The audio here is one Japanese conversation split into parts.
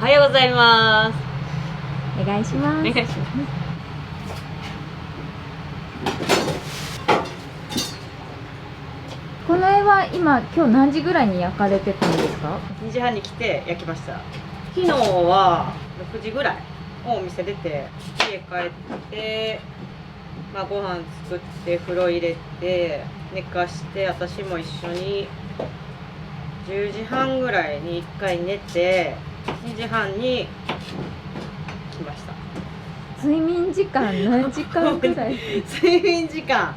はようございます。お願いします。お願いします。この絵は今日何時ぐらいに焼かれてたんですか2時半に来て焼きました。昨日は6時ぐらいお店出て家帰って、ご飯作って風呂入れて寝かして、私も一緒に10時半ぐらいに1回寝て2時半に来ました。睡眠時間何時間ぐらい睡眠時間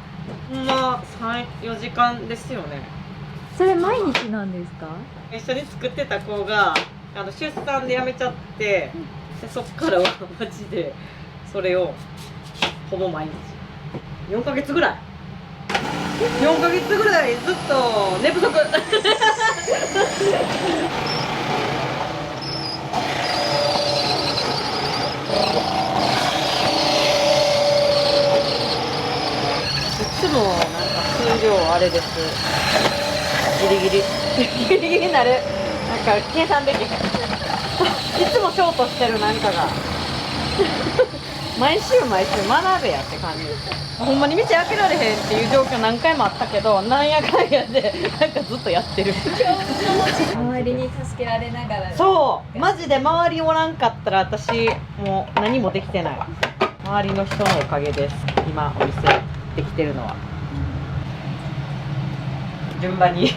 3、4時間ですよね。それ毎日なんですか？一緒に作ってた子が出産で辞めちゃって、でそっからはマジでそれをほぼ毎日4ヶ月ぐらいずっと寝不足いつもなんか数量あれです。ギリギリになる。なんか計算できへん。いつもショートしてるなんかが毎週学べやって感じです。ほんまに店開けられへんっていう状況何回もあったけど、なんやかんやでなんかずっとやってる。周りに助けられながら。そうマジで周りおらんかったら私もう何もできてない。周りの人のおかげです。今お店できてるのは。順番に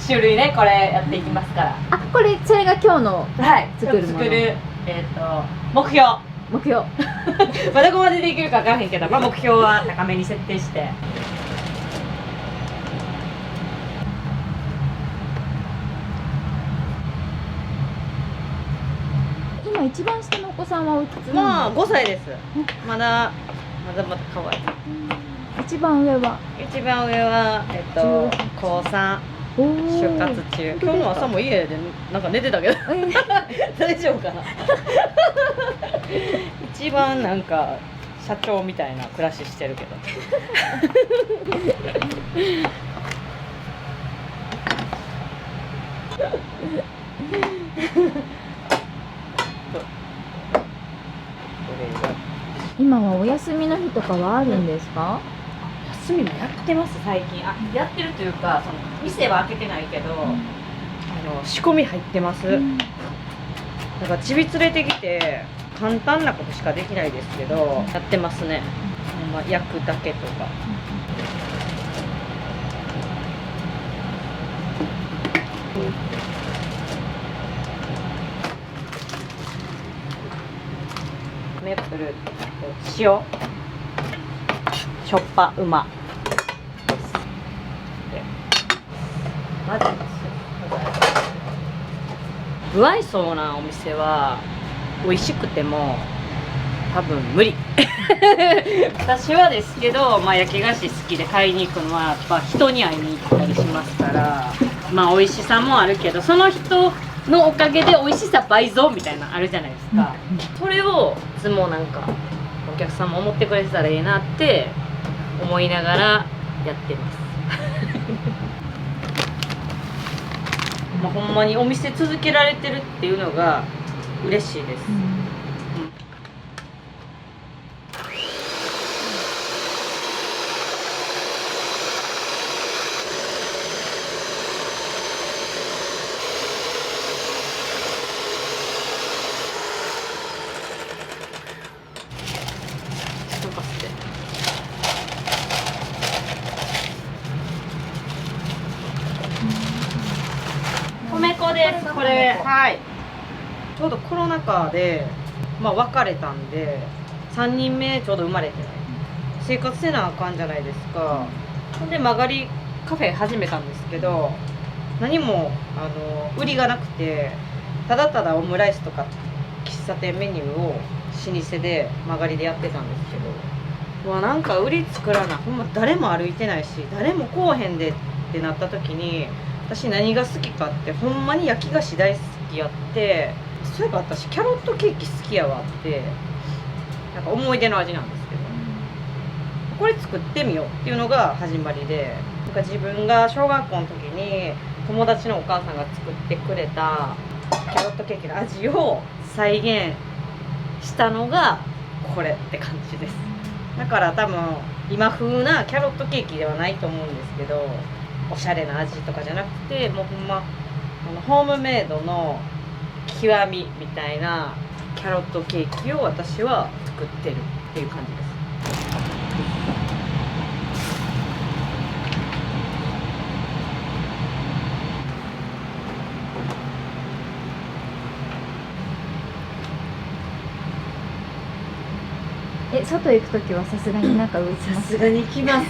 種類ね、これやっていきますから。あ、これそれが今日のはい作るもの。目標目標まあどこまでできるか分からへんけど、目標は高めに設定して。今一番下のお子さんはおいくつなんですか？5歳です。まだ可愛い。一番上は一番上は高3就活中。今日の朝も家でなんか寝てたけど大丈夫かな一番なんか社長みたいな暮らししてるけど今はお休みの日とかはあるんですか？休みもやってます最近。やってるというか、その店は開けてないけど、仕込み入ってます。だからちび連れてきて簡単なことしかできないですけどやってますね。焼くだけとか。メープル、塩、しょっぱうまです。混ぜます。不愛想なお店は美味しくても多分無理私はですけど、焼き菓子好きで買いに行くのはやっぱ人に会いに行ったりしますから、美味しさもあるけど、その人のおかげで美味しさ倍増みたいなのあるじゃないですか。それをいつもなんかお客さんも思ってくれてたらいいなって思いながらやってますほんまにお店続けられてるっていうのが嬉しいです。米粉です。これ、はい。ちょうどコロナ禍で、別れたんで、3人目ちょうど生まれてない。生活せなあかんじゃないですか。ほんで曲がりカフェ始めたんですけど、何も売りがなくて、ただただオムライスとか喫茶店メニューを老舗で曲がりでやってたんですけど、なんか売り作らな、ほんま誰も歩いてないし、誰も来おへんでってなった時に、私何が好きかってほんまに焼き菓子大好きやって、そういえば私キャロットケーキ好きやわってなんか思い出の味なんですけど、これ作ってみようっていうのが始まりで、なんか自分が小学校の時に友達のお母さんが作ってくれたキャロットケーキの味を再現したのがこれって感じです。だから多分今風なキャロットケーキではないと思うんですけど、おしゃれな味とかじゃなくて、もうほんまホームメイドの極みみたいなキャロットケーキを私は作ってるっていう感じです。外行くときはさすがになんか上着ます？さすがに来ます。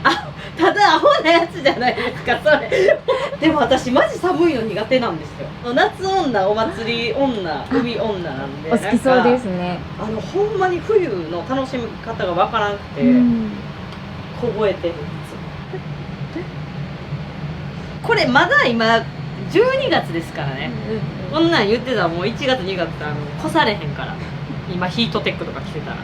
あ、ただアホなやつじゃないですかそれ。でも私マジ寒いの苦手なんですよ。夏女、お祭り女、海女なんで。お好きそうですね。ほんまに冬の楽しみ方がわからなくて、凍えてるんですよ。これまだ今12月ですからね。こんなん言ってたらもう1月2月って越されへんから。今ヒートテックとか着てたら。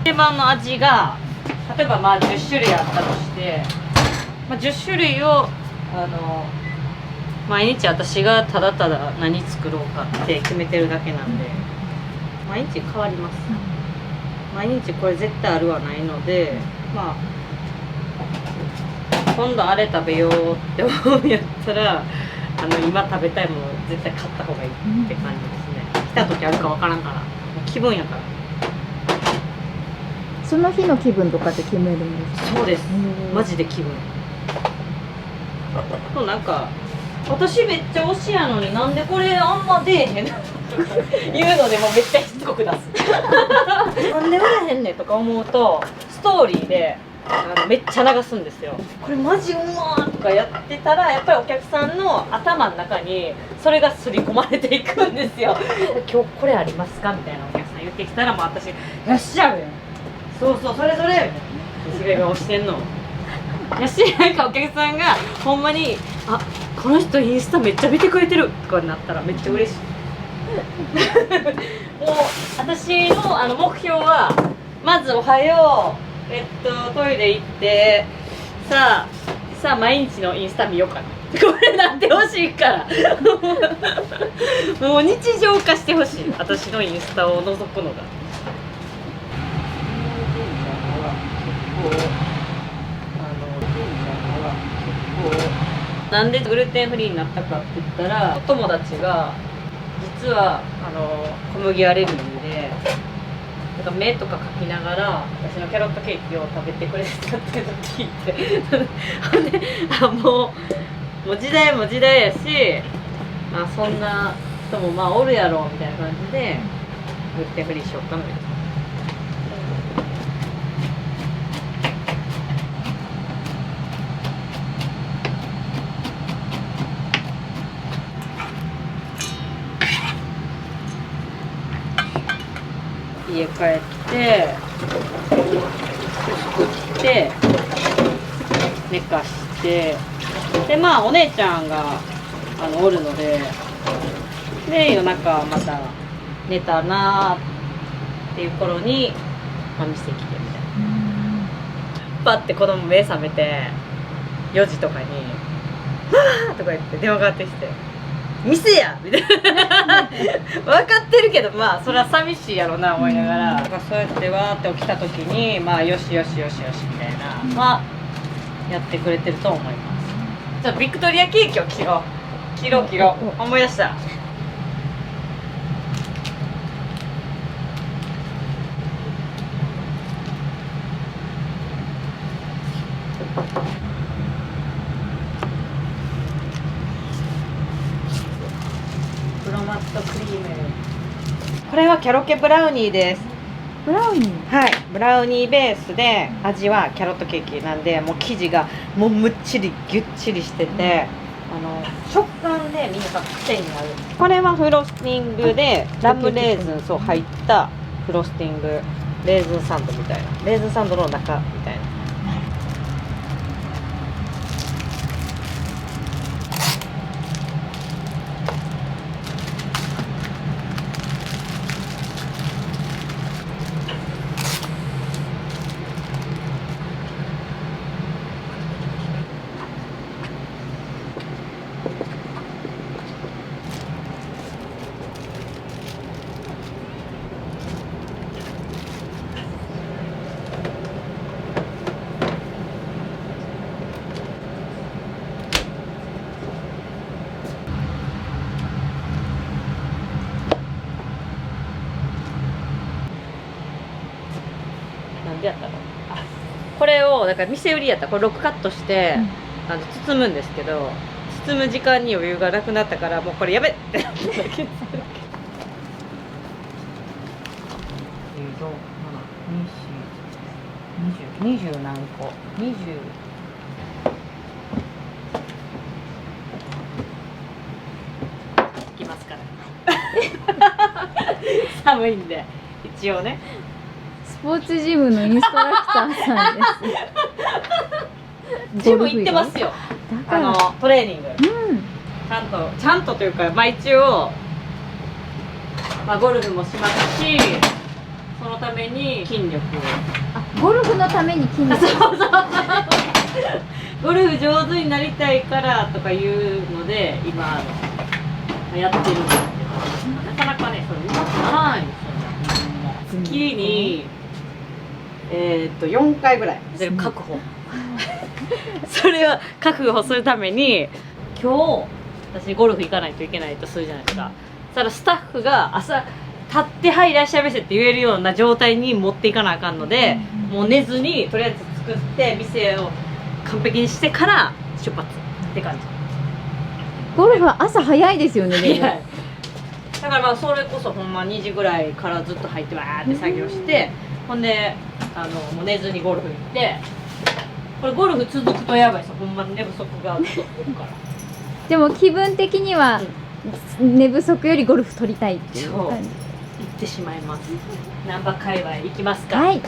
定番の味が例えばまあ10種類あったとして、10種類を毎日私がただただ何作ろうかって決めてるだけなんで、毎日変わります。毎日これ絶対あるはないので、まあ今度あれ食べようって思うんやったら今食べたいもの絶対買った方がいいって感じですね。来た時あるかわからんから、もう気分やから。その日の気分とかで決めるんですか？そうです、マジで気分。なんか私めっちゃ推しやのになんでこれあんま出えへんとか言うのでもうめっちゃしつこく出す。なんで売らへんねんとか思うとストーリーでめっちゃ流すんですよ。これマジうまーとかやってたらやっぱりお客さんの頭の中にそれが刷り込まれていくんですよ。今日これありますかみたいなお客さん言ってきたらもう私よっしゃる。そうそうそれそれ私が今押してんのやし、なんかお客さんがほんまに「あ、この人インスタめっちゃ見てくれてる」とかになったらめっちゃ嬉しい。もう私の目標はまず「おはよう、トイレ行ってさあ毎日のインスタ見ようかな」これなってほしいからもう日常化してほしい、私のインスタを覗くのが。なんでグルテンフリーになったかって言ったら、お友達が実は小麦アレルギーでなんか目とか描きながら私のキャロットケーキを食べてくれてたっていうのを聞いてほんでもう時代も時代やし、そんな人もおるやろみたいな感じでグルテンフリーしようかみたいな。家帰って作って寝かして、でお姉ちゃんがおるので、夜中また寝たなっていう頃に、店来てみたいな。パッて子供目覚めて4時とかに「わー!」とか言って電話かかってきて。店やみたいな分かってるけどそれは寂しいやろな思いながら、そうやってわーって起きた時によしよしよしよしみたいなやってくれてると思います。じゃあビクトリアケーキを切ろう思い出した。これはキャロケブラウニーです。ブラウニー。はい、ブラウニーベースで味はキャロットケーキなんで、もう生地がもうむっちりぎゅっちりしてて、食感でみんな癖になる。これはフロスティングでラムレーズンそう入ったフロスティングレーズンサンドみたいな、レーズンサンドの中みたいな。なんでやったの？あ、これをだから店売りやったらこれ6カットして、包むんですけど、包む時間に余裕がなくなったからもうこれやべってなっただけです。20何個20いきますから寒いんで一応ね。スポーツジムのインストラクターさんです。ジム行ってますよ。だからトレーニング、うん、ちゃんとというか、まあ、一応、まあ、ゴルフもしますし、そのために筋力を。ゴルフのために筋力。そうそうゴルフ上手になりたいからとかいうので今やってるんですけど、なかなかねそれうまくならないんですよね。月に4回ぐらい確保それを確保するために今日私ゴルフ行かないといけないとするじゃないですか。そしたらスタッフが朝立って「はいいらっしゃいませ」って言えるような状態に持っていかなあかんので、もう寝ずにとりあえず作って店を完璧にしてから出発って感じ。ゴルフは朝早いですよね。でもだからまあそれこそほんま2時ぐらいからずっと入ってわーって作業して、ほんでもう寝ずにゴルフ行って、これゴルフ続くとやばいですよ、ほんまに寝不足がずっと起こるから。でも気分的には、寝不足よりゴルフ取りたいっていう感じ。行ってしまいます。難波界隈行きますか。はい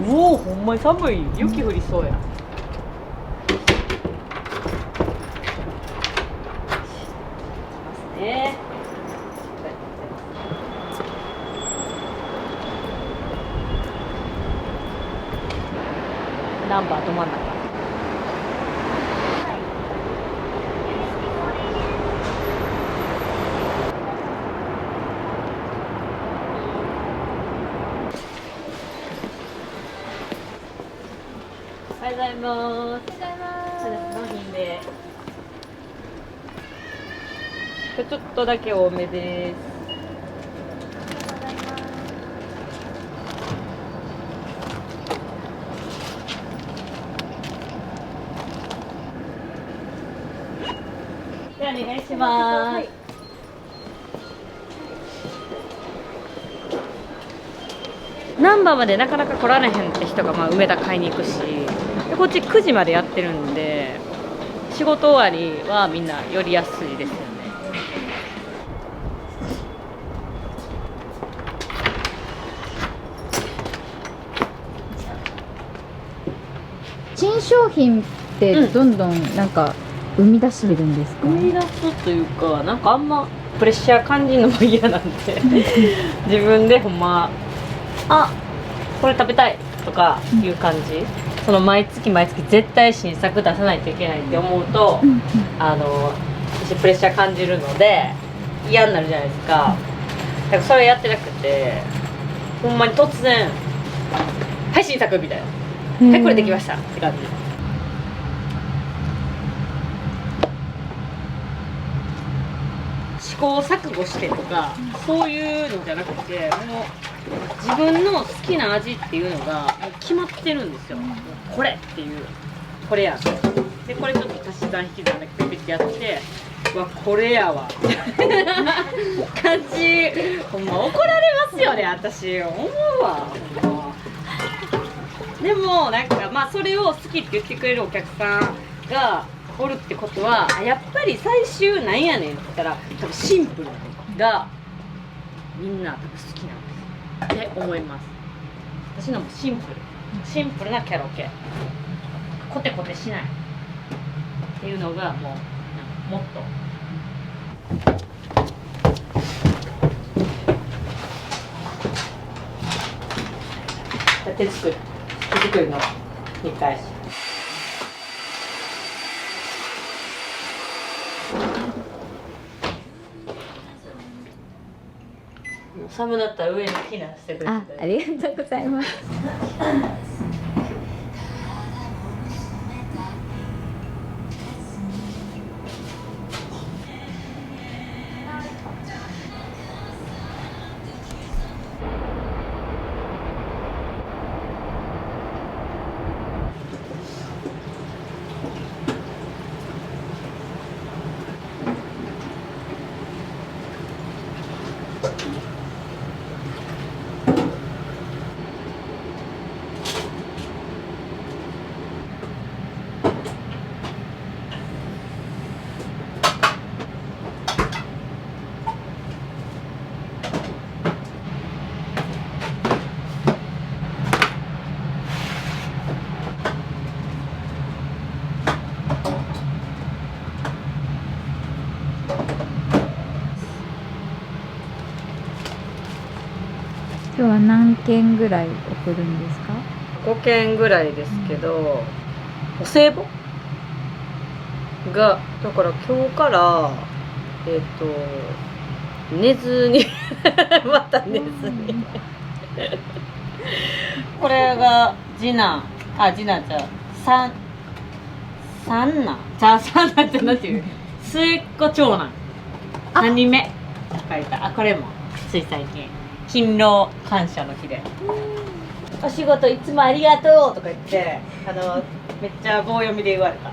おお、ほんまに寒い。雪降りそうや。ね。ナンバーど真ん中。おはようございます。おはようございます。納品で。ちょっとだけ多めです。ではお願いします。難波までなかなか来られへんって人がまあ梅田買いに行くし、でこっち9時までやってるんで、仕事終わりはみんな寄りやすいですよね。新商品ってどんどんなんか生み出してるんですか？生み出すというか、なんかあんまプレッシャー感じるのも嫌なんで自分でほんまあこれ食べたいとかいう感じ、その毎月毎月絶対新作出さないといけないって思うと、私プレッシャー感じるので嫌になるじゃないですか。だからそれやってなくて、ほんまに突然「はい新作」みたいな「はいこれできました」って感じ。試行錯誤してとかそういうのじゃなくて、もう自分の好きな味っていうのがもう決まってるんですよ。もうこれっていう、これやで、これちょっと足し算引き算だけピッてやって、うわこれやわみたいな感じ。ほんま怒られますよね私、思うわほんま。でもなんかまあそれを好きって言ってくれるお客さんがおるってことはやっぱり最終なんやねんって言ったら多分シンプルがみんな多分好きなんですって思います。私のもシンプルなキャラオケ、コテコテしないっていうのがもうもっと手作りの2回。寒なったら上に避難してくれて。ありがとうございます。今日は何件ぐらい送るんですか5件ぐらいですけど、お歳暮がだから今日から寝ずにまた寝ずにこれが次男じゃ三男ってなんていう末っ子長男3人目書いた。これもつい最近勤労感謝の日でお仕事いつもありがとうとか言ってめっちゃ棒読みで言われた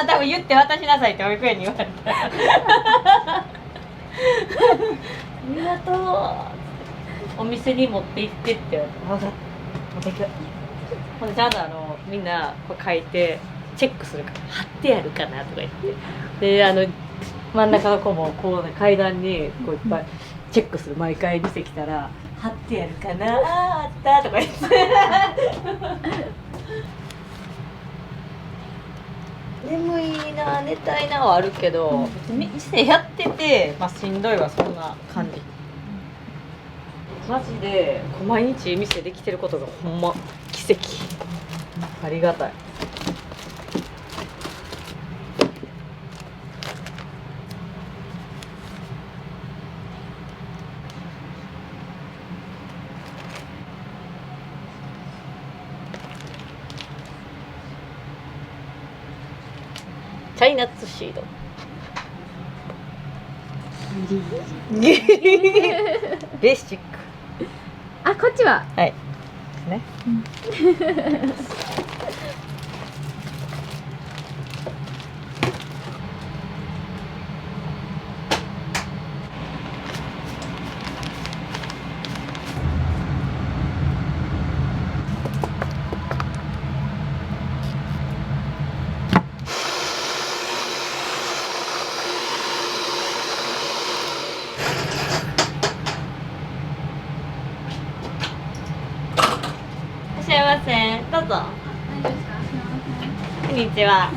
多分言って渡しなさいって保育園に言われたありがとうお店に持って行ってって言われた。分かった持っていく。ほんでちゃんとみんなこう書いてチェックするから貼ってやるかなとか言ってで真ん中の子もこう、ね、階段にこういっぱいチェックする。毎回店来たら貼ってやるかなあったとか言って眠いな寝たいなはあるけど店やってて、まあ、しんどいはそんな感じ。マジで毎日店できてることがほんま奇跡。ありがたい。チャイナッツシードベーシック。あ、こっちははいね、いらっしゃいませ。どうぞ。こんにちは。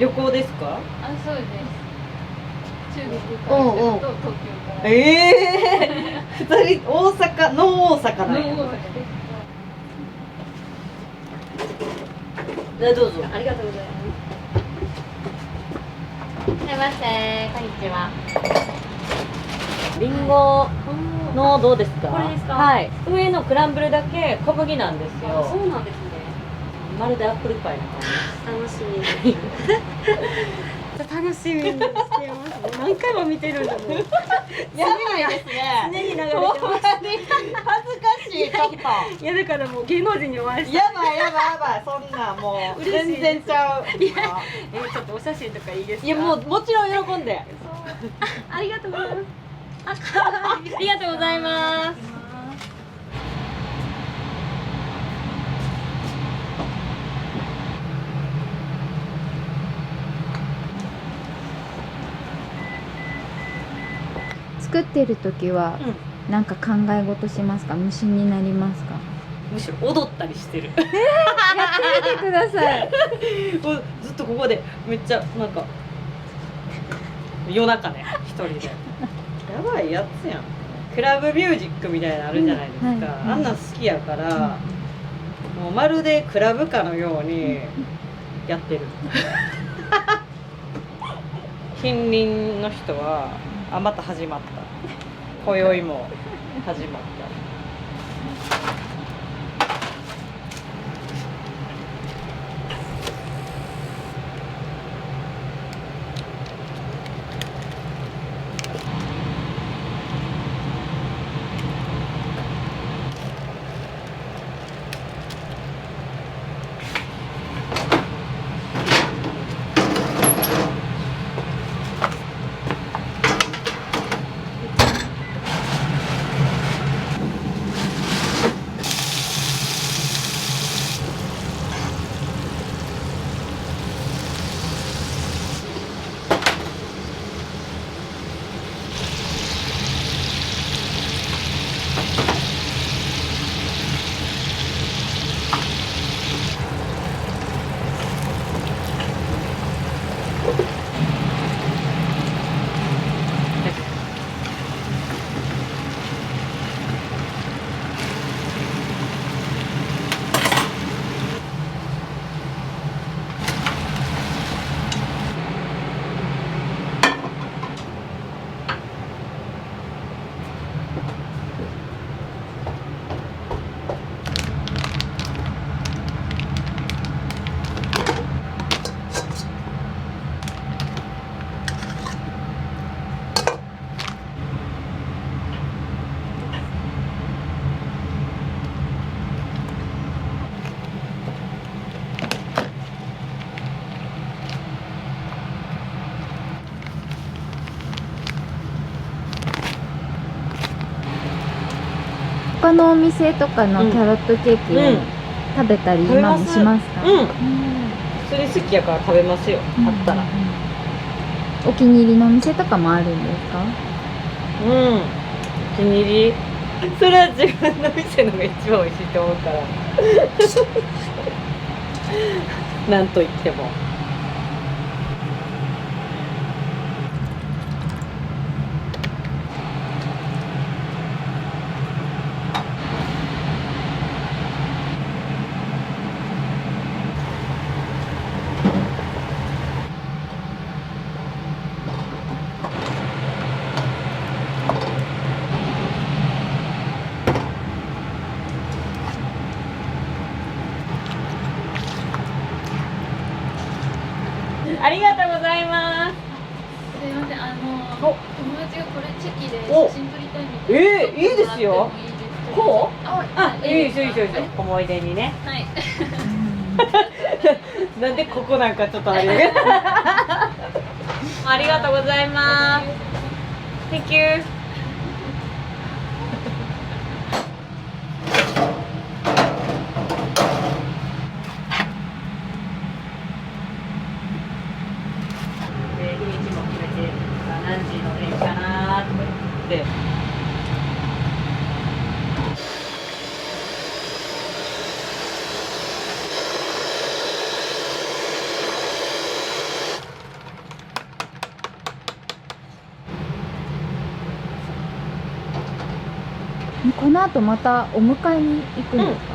旅行ですか？あ、そうです。中国から来たのと東京から。二人大阪の大阪なんや。大阪です。どうぞ。ありがとうございます。いらっしゃいませ。こんにちは。リンゴのどうですか？これですか？はい。上のクランブルだけ小麦なんですよ。そうなんですね。まるでアップルパイな感楽しみです。楽しみにしてます。何回も見てるんだもん。じ。やばいですね。常に流れてほんまにます。恥ずかしいちょっと。いやだからもう芸能人にお会いして。やばいやばいそんなもう嬉しい全然ちゃう。ちょっとお写真とかいいですか？いやもちろん喜んで。ありがとうございます。ありがとうございます。作ってる時はなんか考え事しますか？無心になりますか？むしろ踊ったりしてる。やってみてください。もうずっとここでめっちゃなんか夜中ね一人でやばいやつやん。クラブミュージックみたいなのあるじゃないですか、はいはい、あんなん好きやから、もうまるでクラブかのようにやってる。近隣の人はまた始まった、今宵も始まった。他のお店とかのキャロットケーキを食べたり今もしますか？うん、それ好きやから食べますよ、あったら。お気に入りのお店とかもあるんですか？うん、お気に入り。それは自分の店のが一番美味しいと思うから。なんと言っても。ありがとうございます。すいません、お友達がこれチェキで写真撮りたいみたいな。いいですよ。こう？いいですよ、いいですよ、いいですよ。思い出にね。はい。なんでここなんかちょっとあれだけど。ありがとうございます。Thank you。日にちも決めて、何時の電車かなとか言って。この後またお迎えに行くんですか？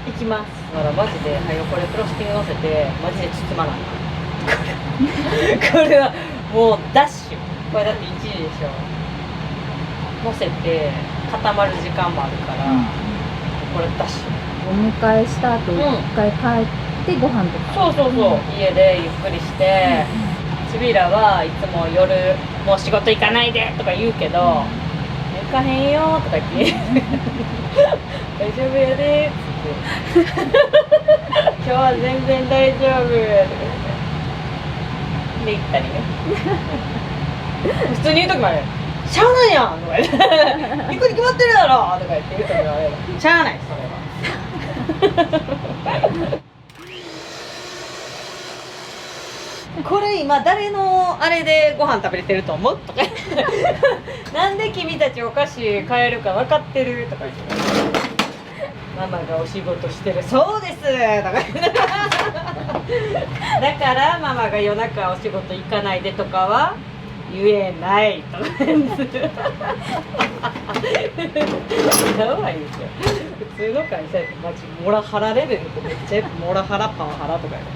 行きます。だからマジで、はよこれフロスティング乗せて、マジで包まない。これはもうダッシュ。これだって1時でしょ。乗せて固まる時間もあるから、これダッシュ。お迎えした後一回帰ってご飯とか。そうそうそう、家でゆっくりして、チビラはいつも夜もう仕事行かないでとか言うけど、行かへんよとか言って大丈夫やでっつって今日は全然大丈夫で行ったりね普通に言う時もある、しゃあないやんとか言って行くに決まってるやろとか言って言う時もある、しゃあないそれはこれ今誰のあれでご飯食べれてると思うとかなんで君たちお菓子買えるか分かってるとか言ってママがお仕事してるそうですとか言ってだからママが夜中お仕事行かないでとかは言えないとか言ってやばいですよ。普通の会社ってマジモラハラレベルでめっちゃモラハラパワハラとかやる。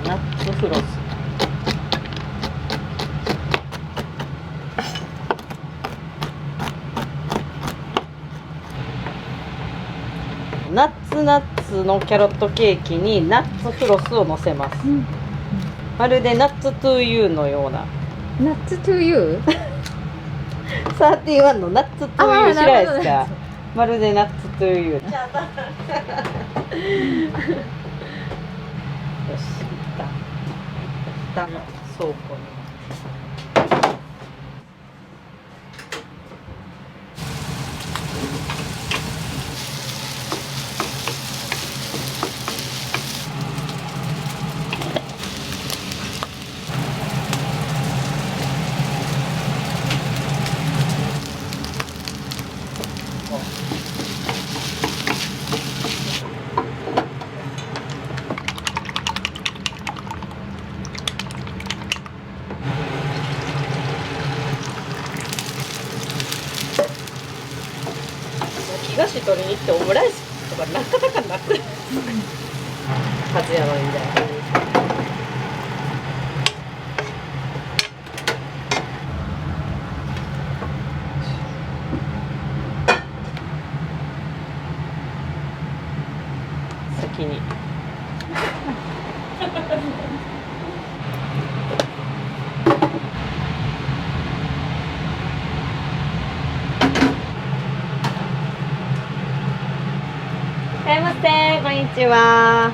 ナッツフロス。ナッツのキャロットケーキにナッツフロスを乗せます。まるでナッツトゥーユーのような。ナッツトゥーユー31のナッツトゥーユー知らないですか。まるでナッツトゥーユー。よし、いった倉庫に。東取りに行ってオムライスとかなかなかなくはずやのにみたいな。先にいらっしゃいませ、こんにちは。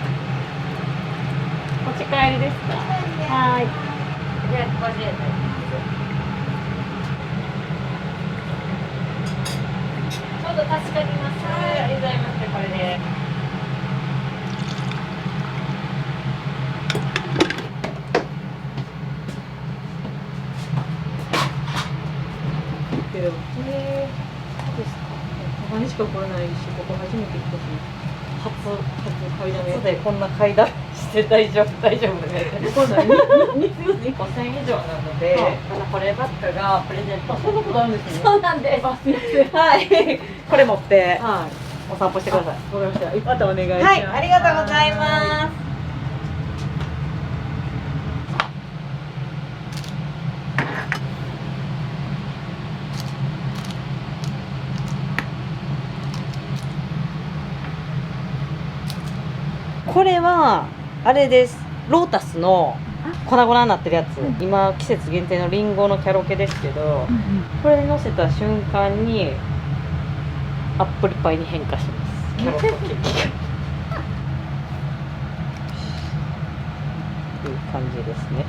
お持ち帰りですか。はい。じゃあ、50円です。ちょうど助かります。ありがとうございます。これで。けど、そうですか。たまにしか来れないし、ここ初めて来たし。初買いだめでこんな買いだめして大丈夫ね。こんな2通に5000以上なので、これバッグがプレゼント。そんなことあるんですね。そうなんです。すみません。はい。これ持ってお散歩してください。わかりました。またお願いします。はい、ありがとうございます。これはあれです。ロータスの粉々になってるやつ、今季節限定のリンゴのキャロケですけど、これに乗せた瞬間にアップルパイに変化します。キャロットケーキがという感じですね。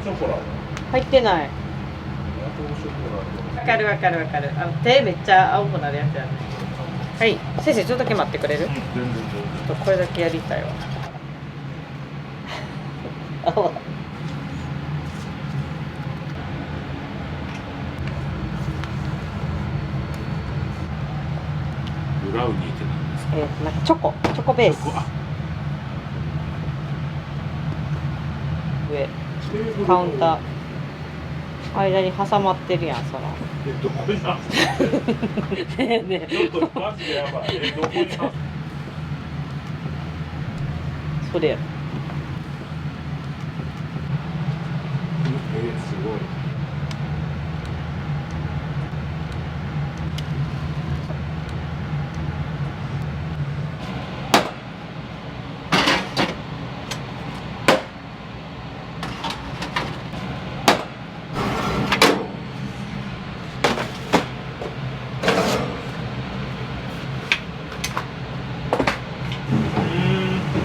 ショコラ。入ってない。ガトーショコラ。わかるわかるわかる。手めっちゃ青くなるやつやね。はい、先生ちょっとだけ待ってくれる？全然全然。ちょっとこれだけやりたいわ。青。ブラウニーって何ですか？なんかチョコベース。あ、上、カウンター。間に挟まってるやん、その。どこにある？ねえねえ、ちょっとマジでやばい。どこにある？それや。すごい。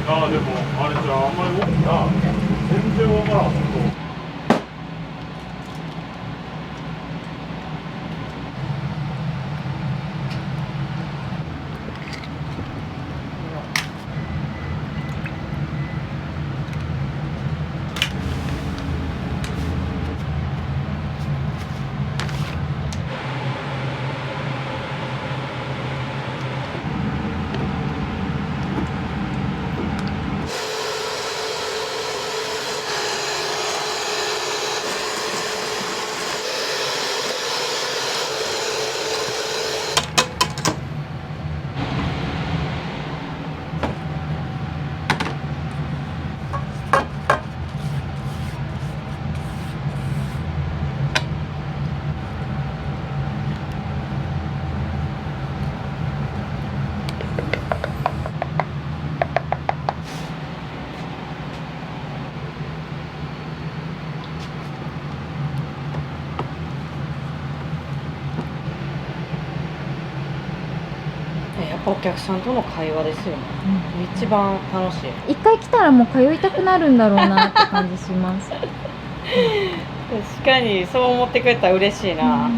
ああでもあれじゃああんまり大きな全然わからん本当。やっぱお客さんとの会話ですよね。一番楽しい。一回来たらもう通いたくなるんだろうなって感じします。確かにそう思ってくれたら嬉しいな。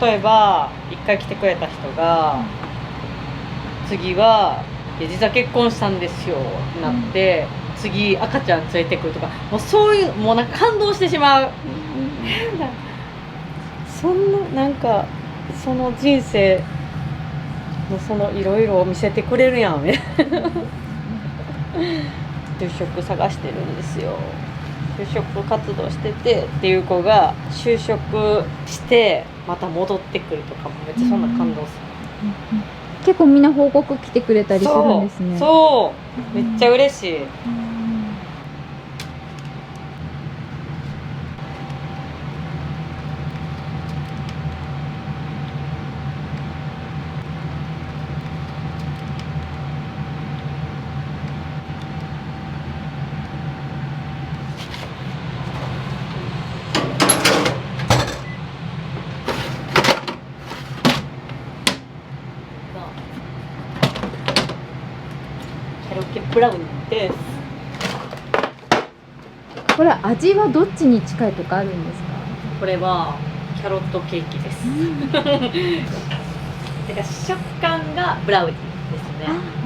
例えば一回来てくれた人が次はいや実は結婚したんですよってなって、次赤ちゃん連れてくるとか、もうそういうもうなんか感動してしまう。そんななんかその人生のそのいろいろ見せてくれるやんね。就職探してるんですよ。就職活動しててっていう子が就職してまた戻ってくるとかもめっちゃそんな感動する。結構みんな報告来てくれたりするんですね。そうめっちゃ嬉しい。キャロケブラウニーです。これ味はどっちに近いとかあるんですか？これはキャロットケーキです。だから食感がブラウニーですね。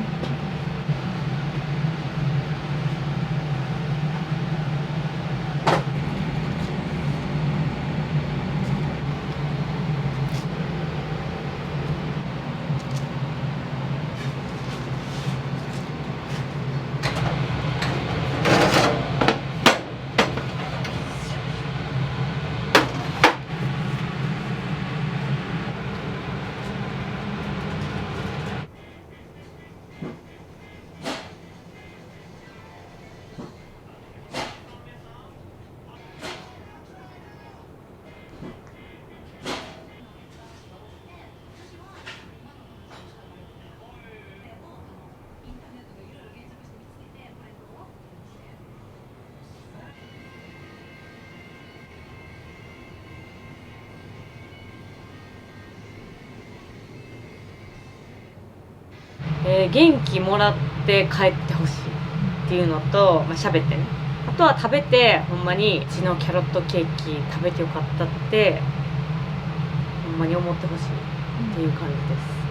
元気もらって帰ってほしいっていうのと、まあ、喋ってねあとは食べてほんまにうちのキャロットケーキ食べてよかったってほんまに思ってほしいっていう感じです、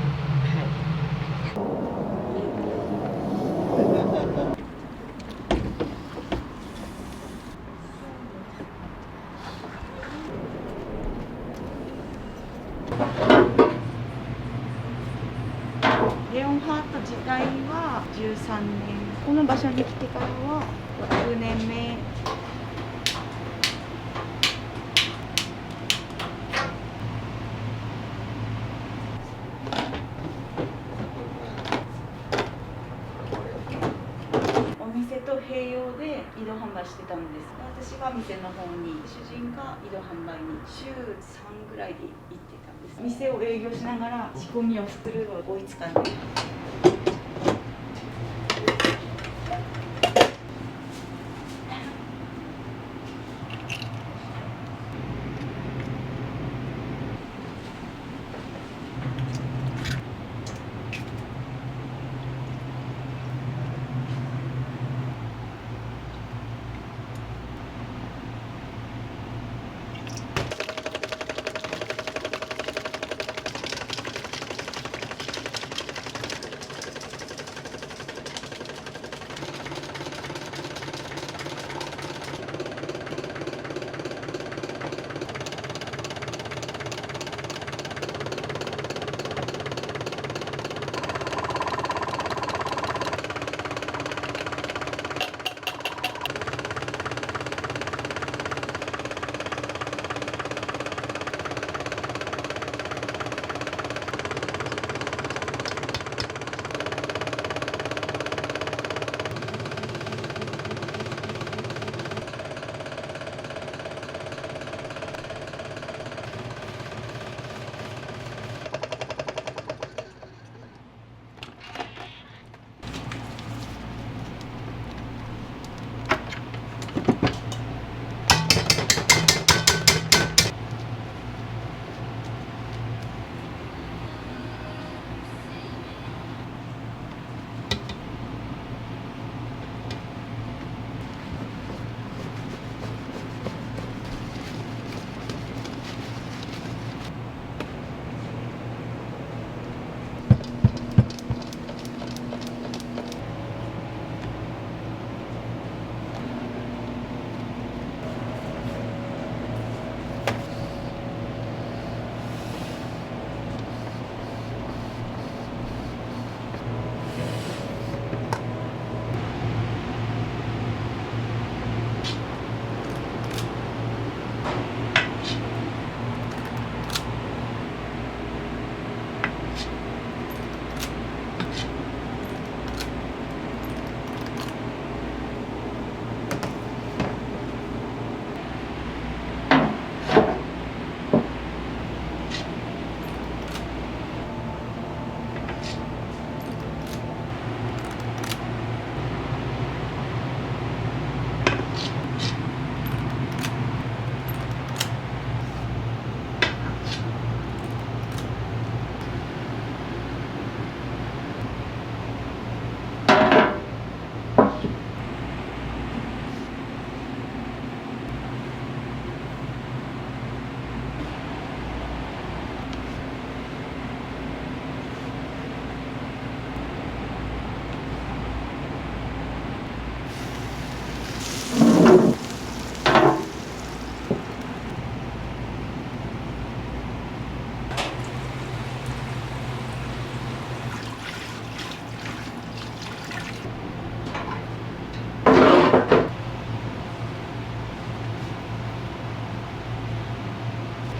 レオンハート自体は13年、この場所に来てからは6年目。お店と併用で移動販売してたんですが、私が店の方に、主人が移動販売に週3ぐらいで行ってたんです。店を営業しながら仕込みを作るのが追いつかない。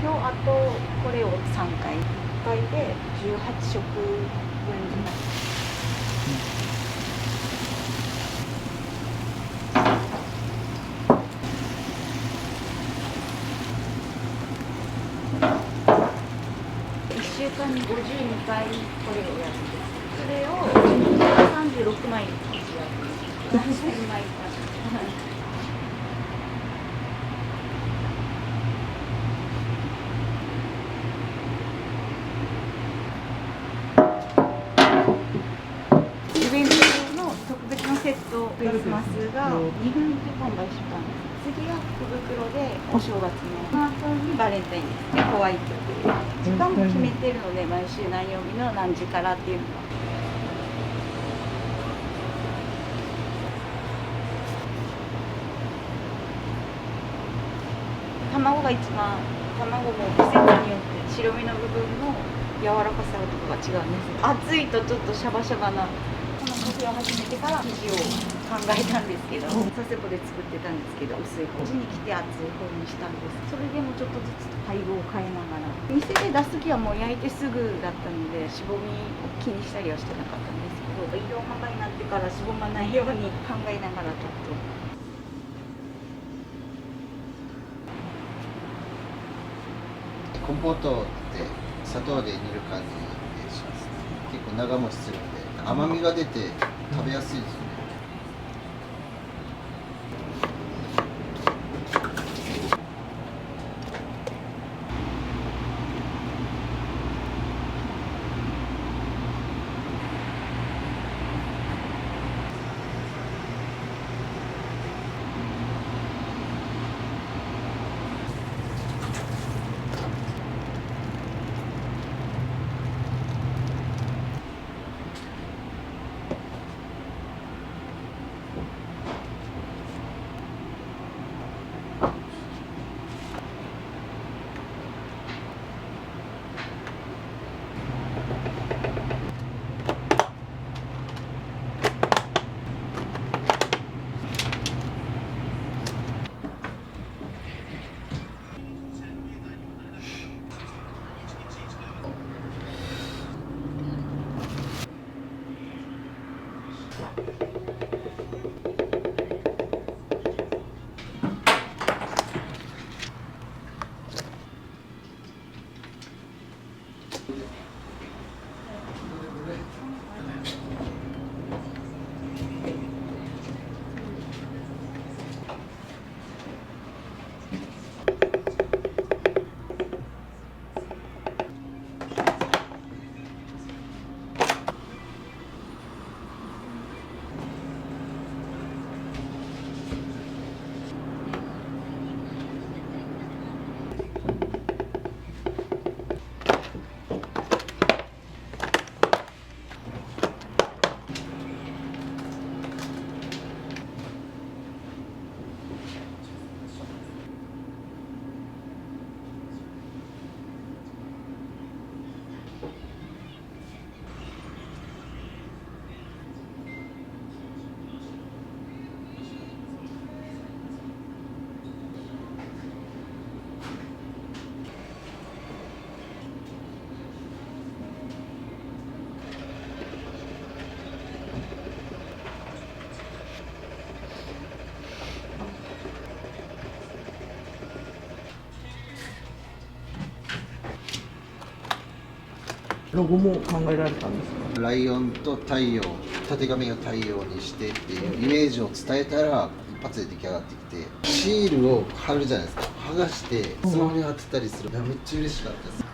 今日あとこれを3回、1回で18食分になって。1週間に52回これをやるんです。それを36枚やるんです。何千枚か。イベント用の特別なセッとクリスマスが2分で販売してたんです。次は福袋でお正月のその後にバレンタインですでホワイトっていう時間も決めてるので、毎週何曜日の何時からっていうのが。卵が一番、卵も季節によって白身の部分の柔らかさとかが違うんですよ。暑いとちょっとシャバシャバな、このカフェを始めてから生地を考えたんですけど、佐世保で作ってたんですけど、薄い方に来て熱い方にしたんです。それでもちょっとずつ配合を変えながら、店で出す時はもう焼いてすぐだったので、しぼみを気にしたりはしてなかったんですけど、移動販売になってからしぼまないように考えながらちょっと。コンポートって砂糖で煮る感じでします。結構長持ちするんで甘みが出て食べやすいですよね。ロゴも考えられたんですか？ライオンと太陽、たてがみを太陽にしてっていうイメージを伝えたら一発で出来上がってきて、シールを貼るじゃないですか。剥がしてスマホに当てたりする。いやめっちゃ嬉しかったです。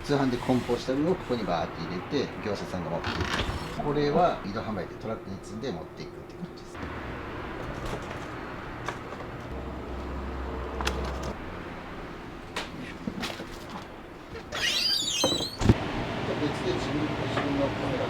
通販で梱包した分をここにバーって入れて業者さんが持っていく。これは移動販売でトラックに積んで持っていくって感じです。別で自分のカメラ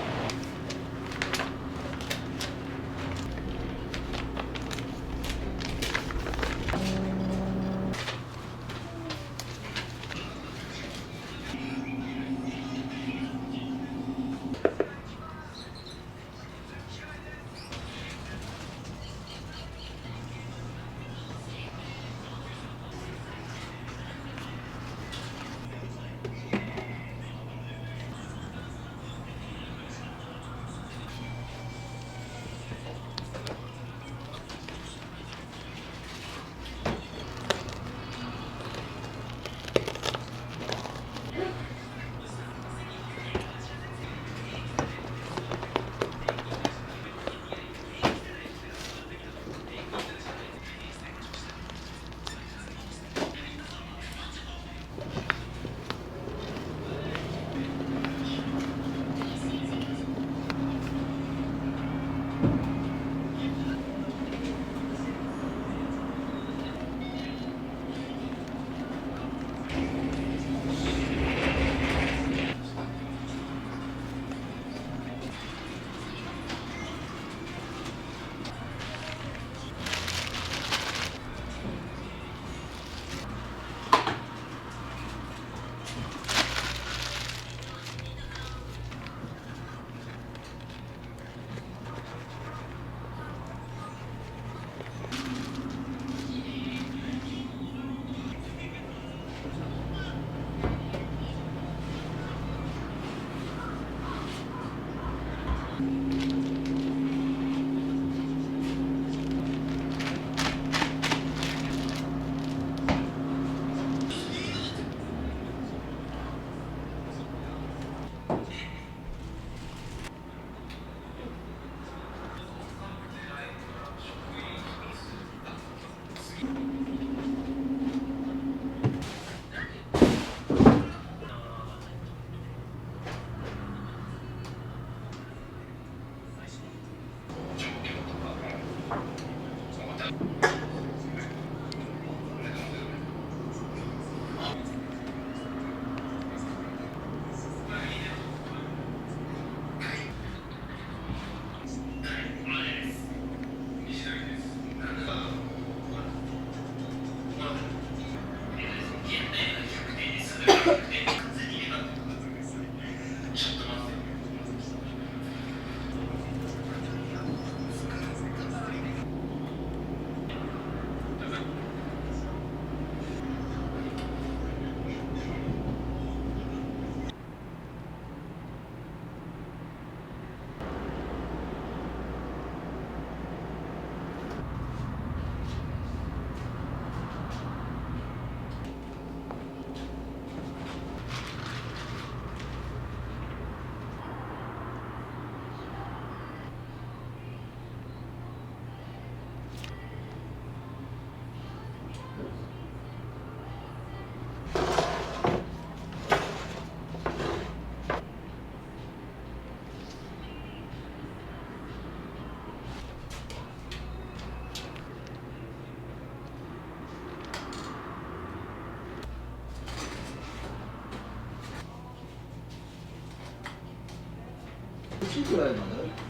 時くらいまで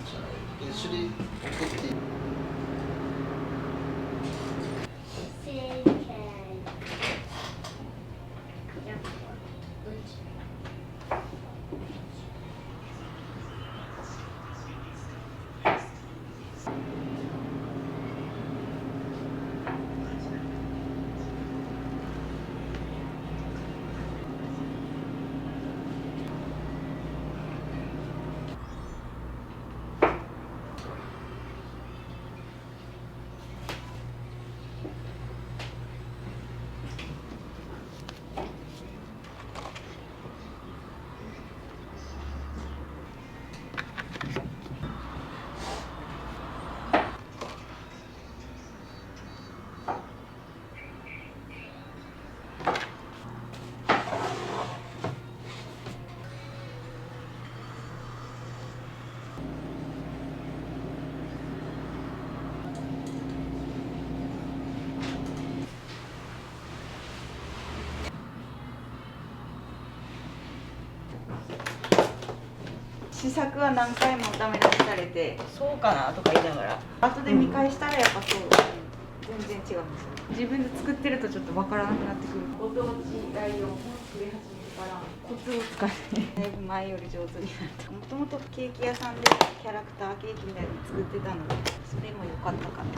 じゃない一緒に送っていい試作は何回もダメ出しされてそうかなとか言いながら後で見返したらやっぱそう、全然違うんですよ。自分で作ってるとちょっとわからなくなってくる。ご当地ライオンを作り始めてからコツをつかんでだいぶ前より上手になった。もともとケーキ屋さんでキャラクターケーキみたいなの作ってたのでそれも良かったかな。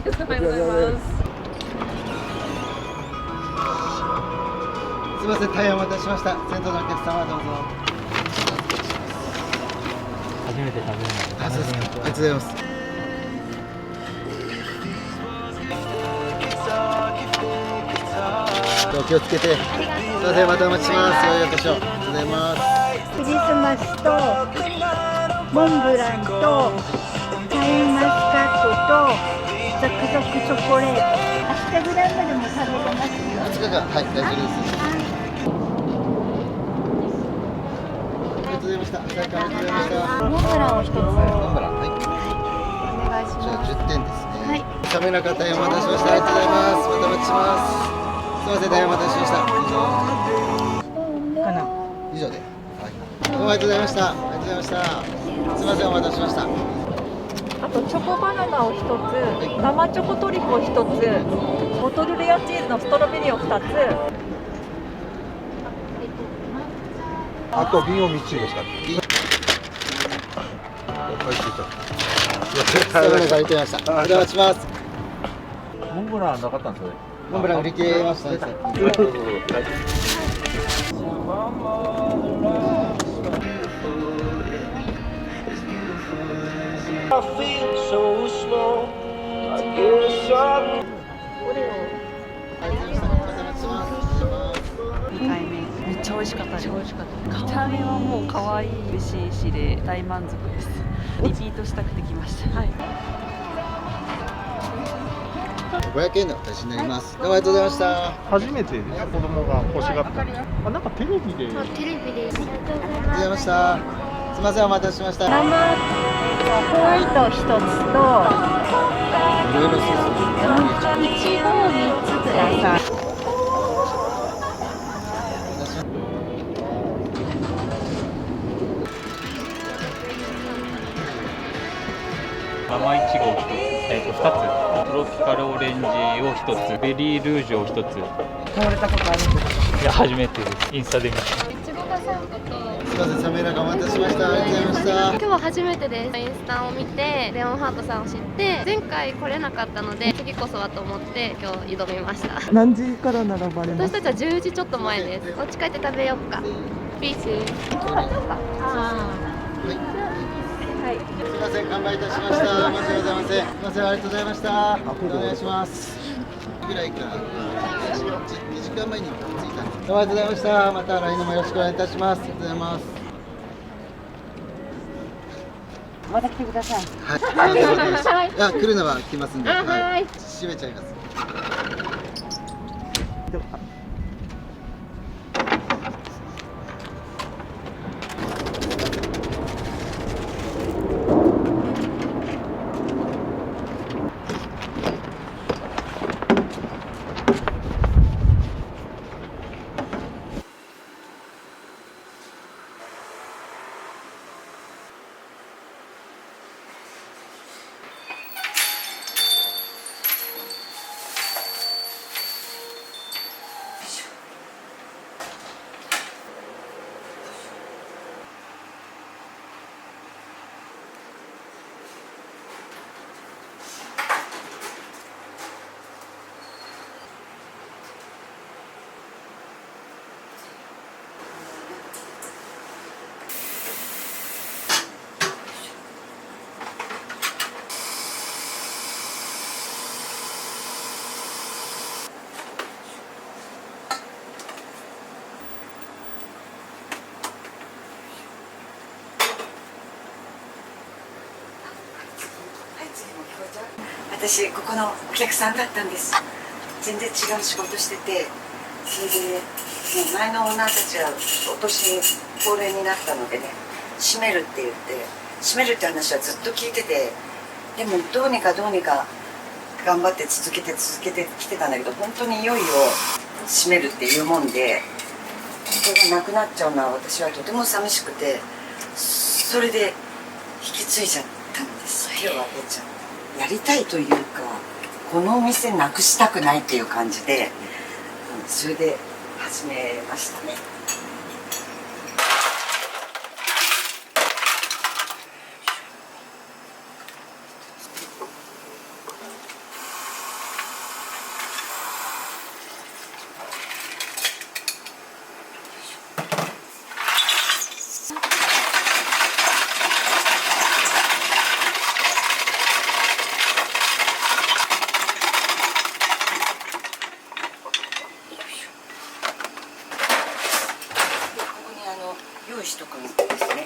すみません、大変お待たせしました。先頭のお客様どうぞ。初めて食べるの。あ、そうですか。ありがとうございます。お気をつけて。すみません、またお待ちします。よいお年を。ありがとうございます。クリスマスとモンブランとシャインマスカットとザクザクチョコレート、明日ぐらいまでも食べれますよ。2日間、はい、大丈夫です。ありがとうございました。大変ありがとうございました。モンブランを一つモンブラン、はい。お願いしじゃあます。 10点ですね。はい。サメの方、大変お待たせしました。ありがとうございます。またお待ちします。すみません、大変お待たせしました。かな。以上で。はい。どうもありがとうございました。ありがとうございました。すみません、お待たせしました。あとチョコバナナを1つ、生チョコトリコ1つ、ボトルレアチーズのストロベリーを2つ。あと瓶を3つ入れした。サメの方、ありがとうございました。お邪魔します。モンブランなかったんですよね。モンブラン売り切れましたね。さっき2回目めっちゃ美味しかったです。見た目はもう可愛いしいしで大満足です。リピートしたくて来ました。はい。 500円のお返しになります。どうもありがとうございました。初めて子供が欲しがったんです。あ、なんかテレビで。テレビでありがとうございました。すみません、お待たせしました。い生ホワイト一つとろいろソースに。いちごを3つください。生いちごを2つ、トロピカルオレンジを1つ、ベリールージュを1つ。買われたことあるんですか？いや、初めてです。インスタで見た。いちごが3個とすみません、サメラがお待たせしました。ありがとうございました。今日は初めてです。インスタを見てレオンハートさんを知って前回来れなかったので次こそはと思って今日挑みました。何時から並ばれます私たちは10時ちょっと前です。お家帰って食べようか。ピース。はい。すみません、完売いたしました。申し訳ございません。すみません、ありがとうございました。お願いします。ぐらいか。2時間前に着いたんで。どうもありがとうございました。また来年もよろしくお願いいたします。ありがとうございます。また来てください。はい。ありがとうございます。いや、来るのは来ますんで。はい。閉めちゃいます。私ここのお客さんだったんです。全然違う仕事してて、それで、ね、もう前のオーナーたちはお年高齢になったのでね、閉めるって言って閉めるって話はずっと聞いてて、でもどうにか頑張って続けてきてたんだけど、本当にいよいよ閉めるっていうもんで、ここがなくなっちゃうのは私はとても寂しくて、それで引き継いじゃったんです。手を挙げちゃう。やりたいというか、このお店なくしたくないっていう感じで、それで始めましたね。用意しとくんですね。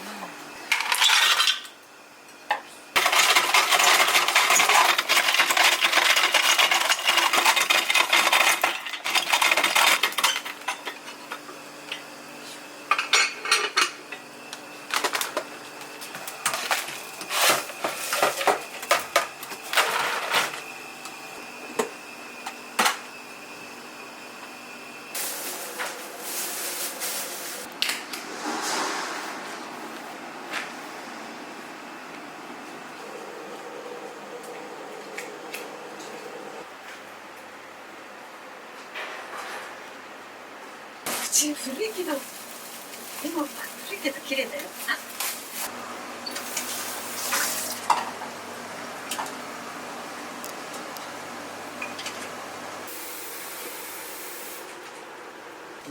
口古いけど、でも古いけど綺麗だよ。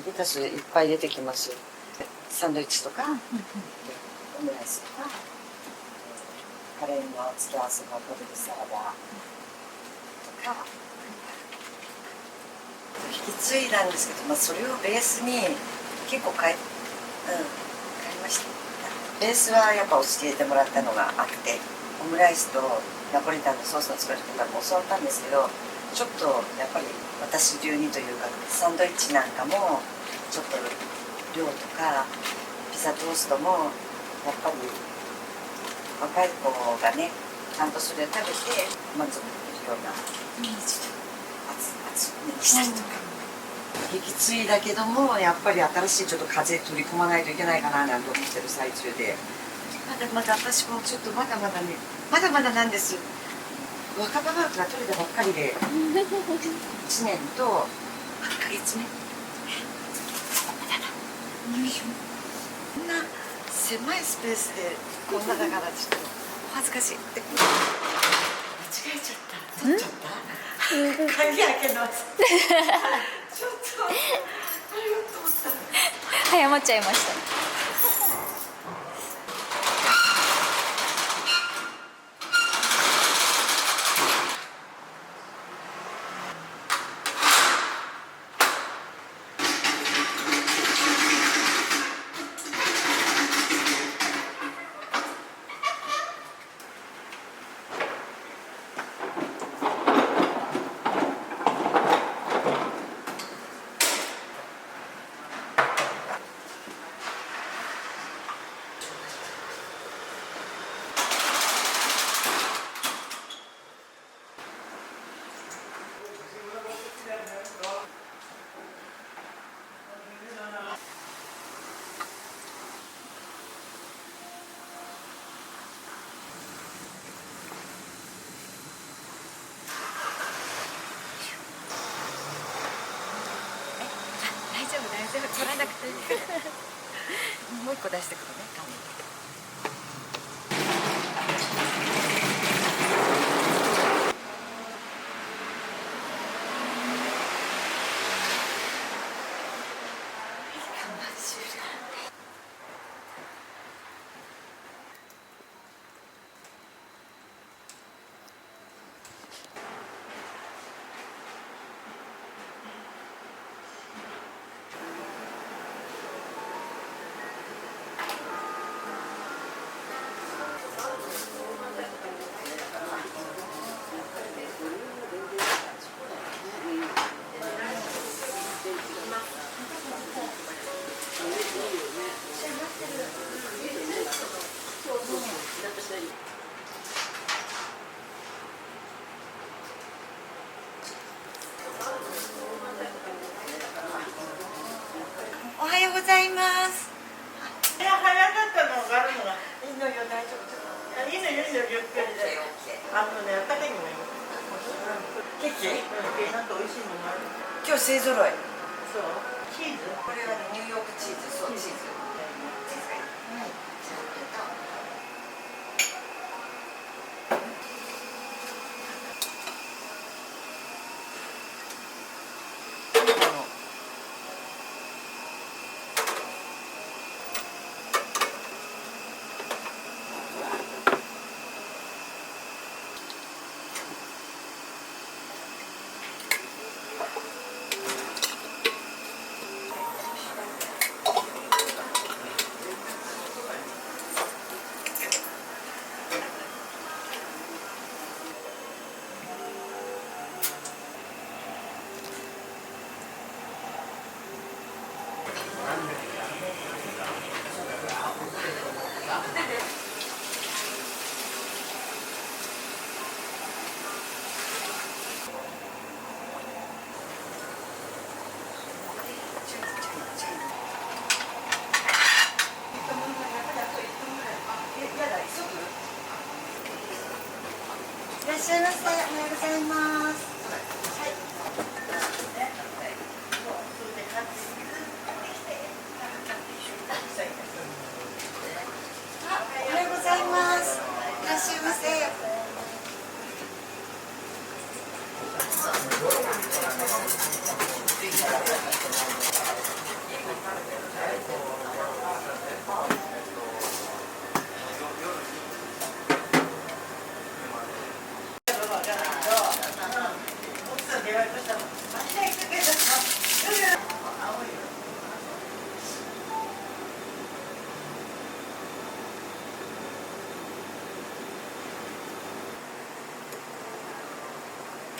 レタスいっぱい出てきますよ。サンドイッチとか、オムライスとか、カレーの付け合わせのポテトサラダとか。引き継いだんですけど、それをベースに結構変えました。ベースはやっぱ教えてもらったのがあって、オムライスとナポリタンのソースの作り方も教わったんですけど、ちょっとやっぱり私流にというか、サンドイッチなんかもちょっと量とかピザトーストもやっぱり若い子がね、ちゃんとそれを食べて満足できるような厚めにしたりとか、引き継いだけどもやっぱり新しいちょっと風取り込まないといけないかななんて思ってる最中で、まだ私もちょっとまだまだなんです。若葉マークが取れたばっかりで1年と8ヶ月目。こんな狭いスペースでこんなだからちょっとお恥ずかしい。間違えちゃった。取っちゃった。鍵開けます。ちょっとあれよと思った。早まっちゃいました。取らなくていい。もう一個出してくるね。おはようございます。早かったのがあるのがいいのよ、大丈夫。いいのよ、ゆっくりで。あとね、あったかいのもいい。ケーキ？なんか美味しいのがある。今日勢ぞろい。そう。チーズ？これはね、ニューヨークチーズ、そう、チーズ。チーズがいい。はい。いらっしゃいませ。おはようございます。おはようございます。いらっしゃいませ。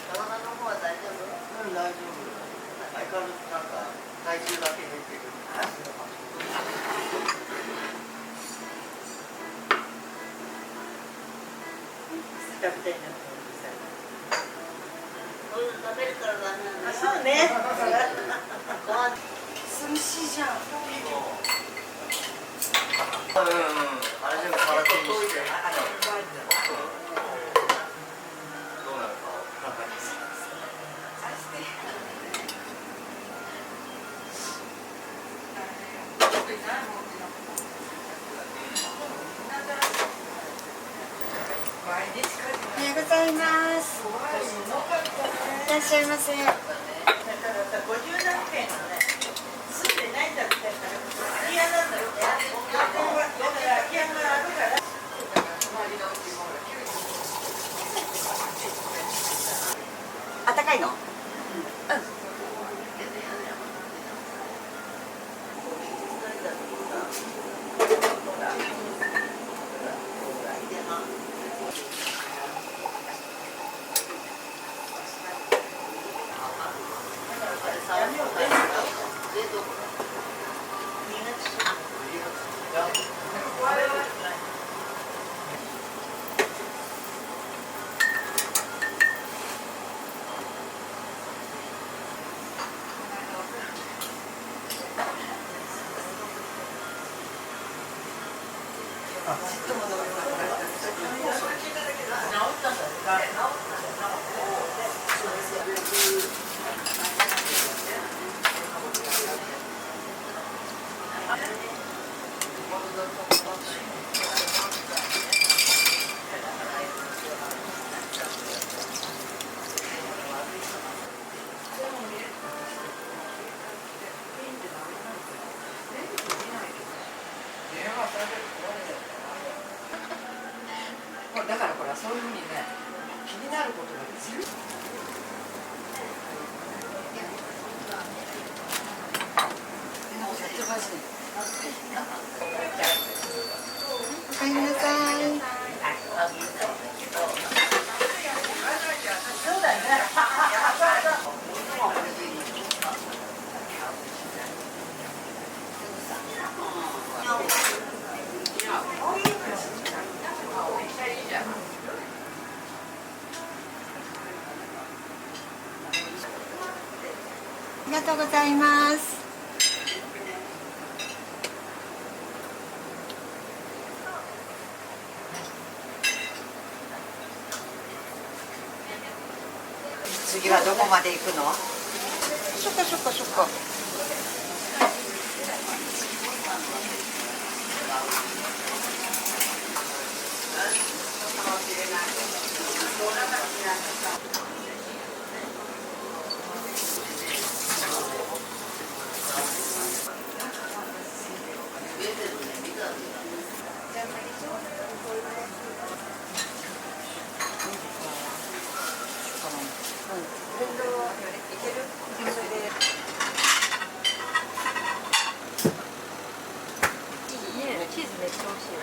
体の方は大丈夫？うん、大丈夫。相変わらずなんか体重だけ減ってくる。食べたいなと思ってさ。食べるからダメなんだ。そうね。涼しいじゃん。あれでも空手にして。おはようございます。いらっしゃいませ。だからさ、50何件のね、住んでないんだって言ったら、空き家なんだって。だから空き家があるから。あったかいの？だからほらそういうふうにね気になることがずっとおかえりなさい。そうだね。うん。うございます。次はどこまで行くの？そっかそっかそっか。チーズめっちゃ美味しいよ。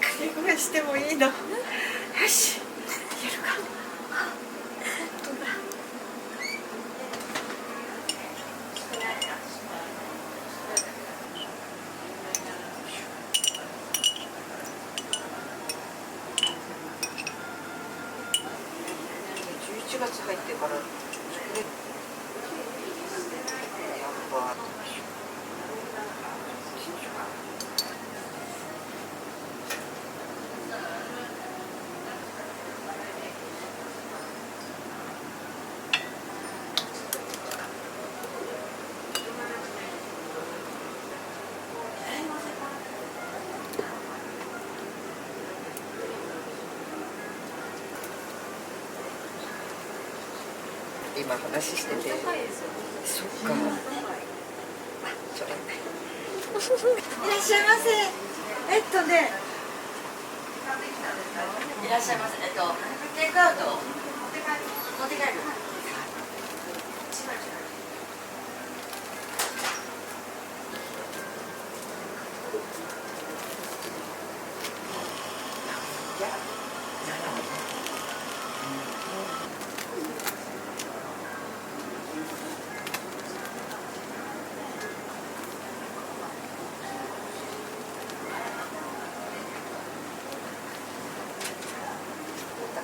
掛け声してもいいの？よし、いけるか。11月入ってからやっぱ今話してて、そっか。あ、それ。いらっしゃいませ。いらっしゃいませ。テイクアウト。持って帰る。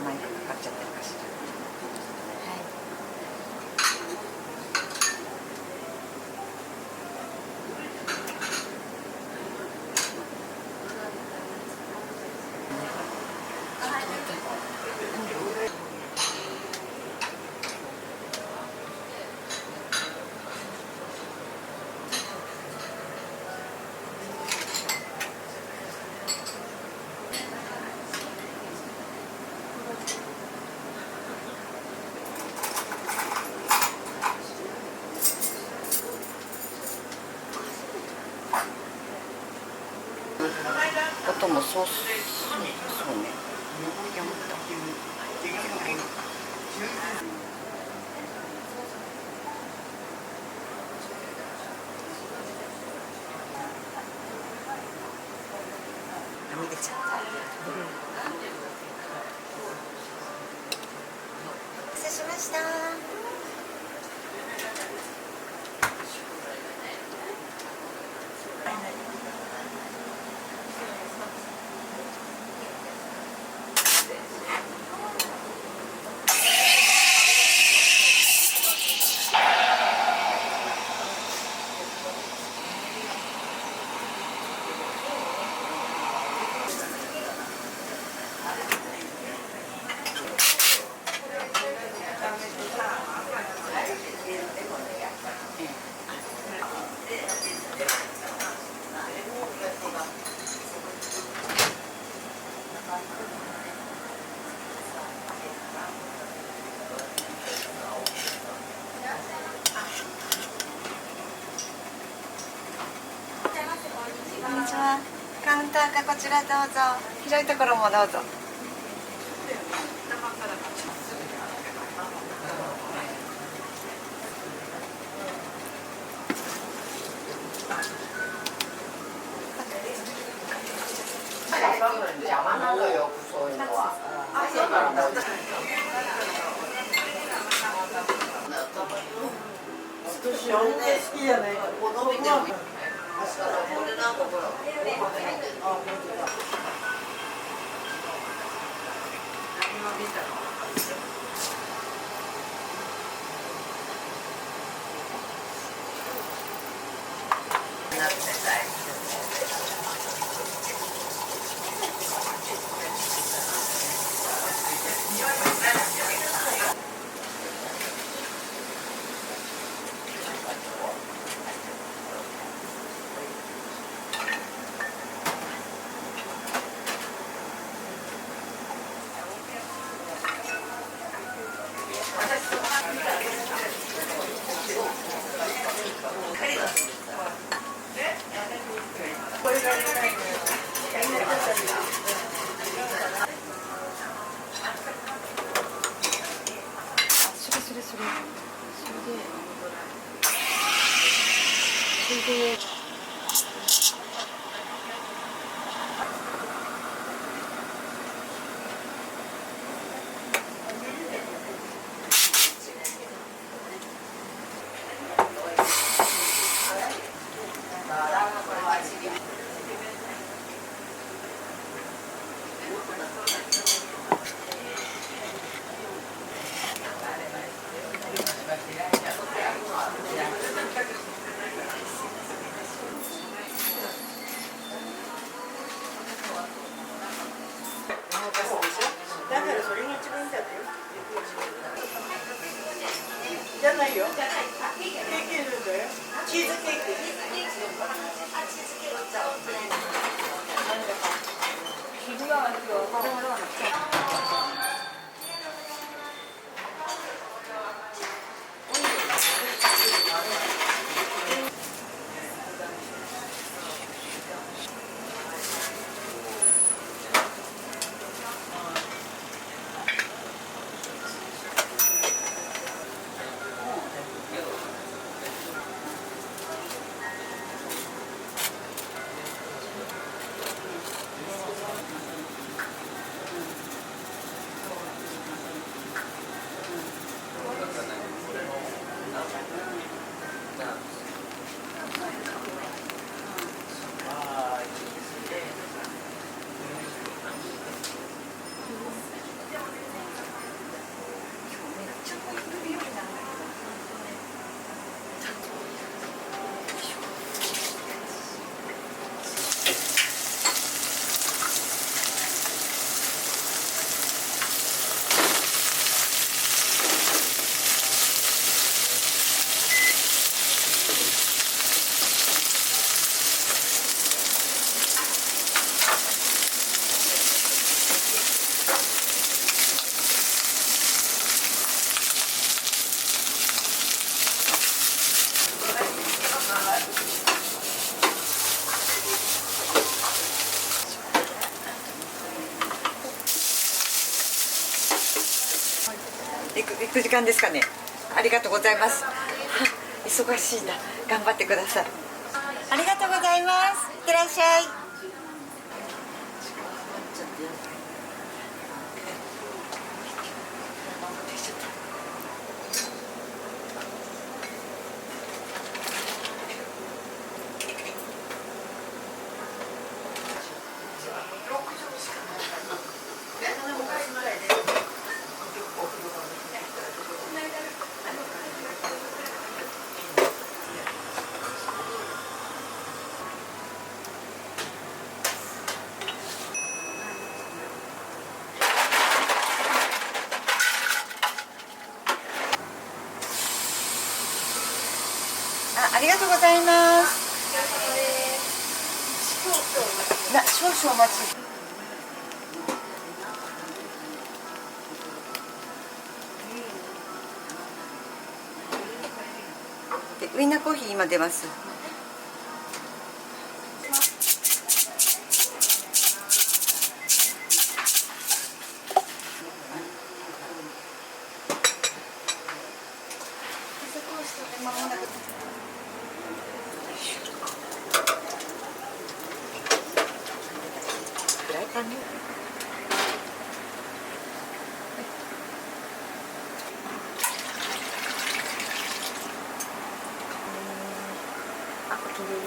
マイクかかっちゃったかしら。音もそうね。見てちゃった。失礼しました。ンターか、こちらどうぞ。広いところもどうぞ。邪魔なのよ、そういうのは。そうなんだ。私あんまり好きじゃないから。この見てもいい。これなんかほら。だからそれが一番いいんだよ。じゃないよ。ケーキいるんだよ。チーズケーキ。行く時間ですかね。ありがとうございます。忙しいな。頑張ってください。ありがとうございます。いってらっしゃい。ありがとうございます。少々お待ち。ウインナーコーヒー今出ます。間もなく。フライパンに。あ、きれい。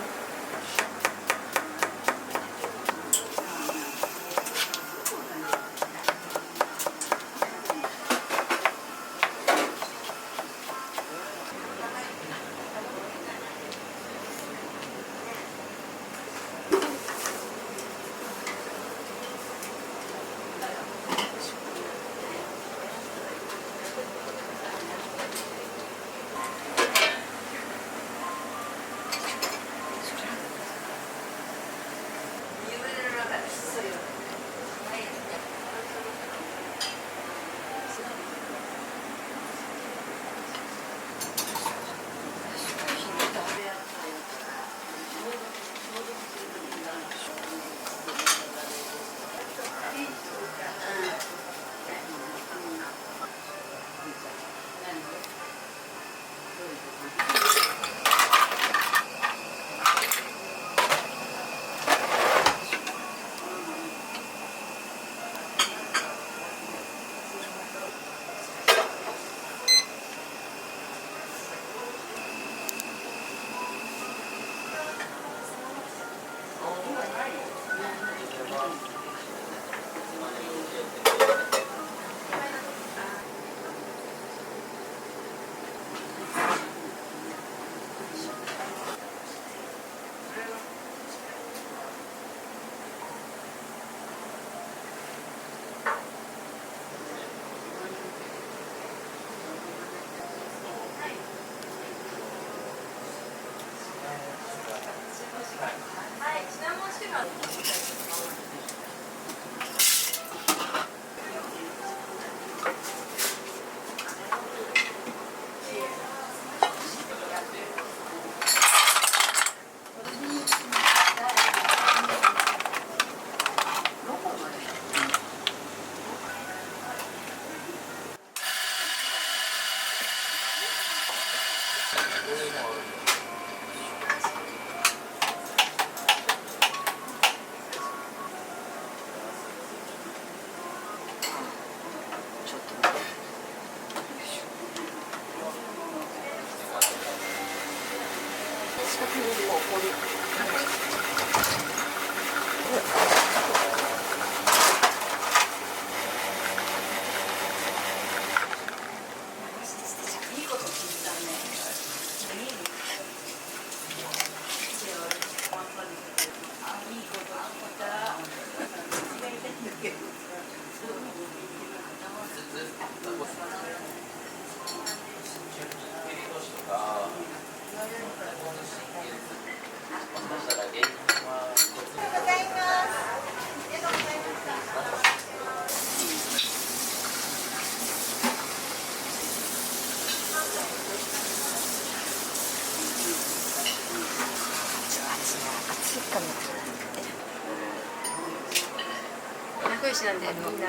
仲良しなんだよみんな。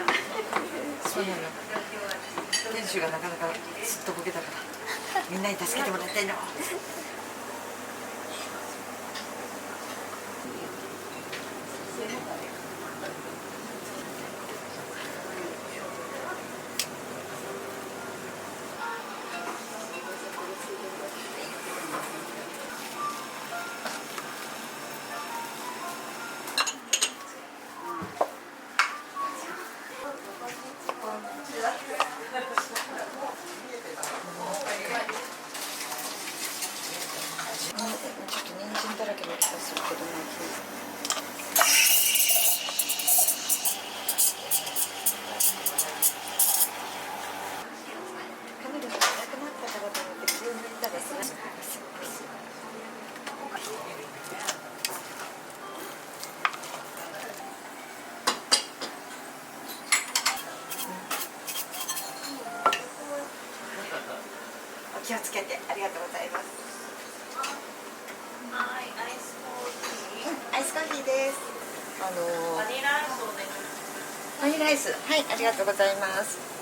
そうなの。店主がなかなかすっとぼけたからみんなに助けてもらいたいの。ちょっと人参だらけの気がするけどな。カメラがなくなったからと思って強めたらすごい。お気をつけてありがとうございます。アイスコーヒーです。バニラアイス、はい、ありがとうございます。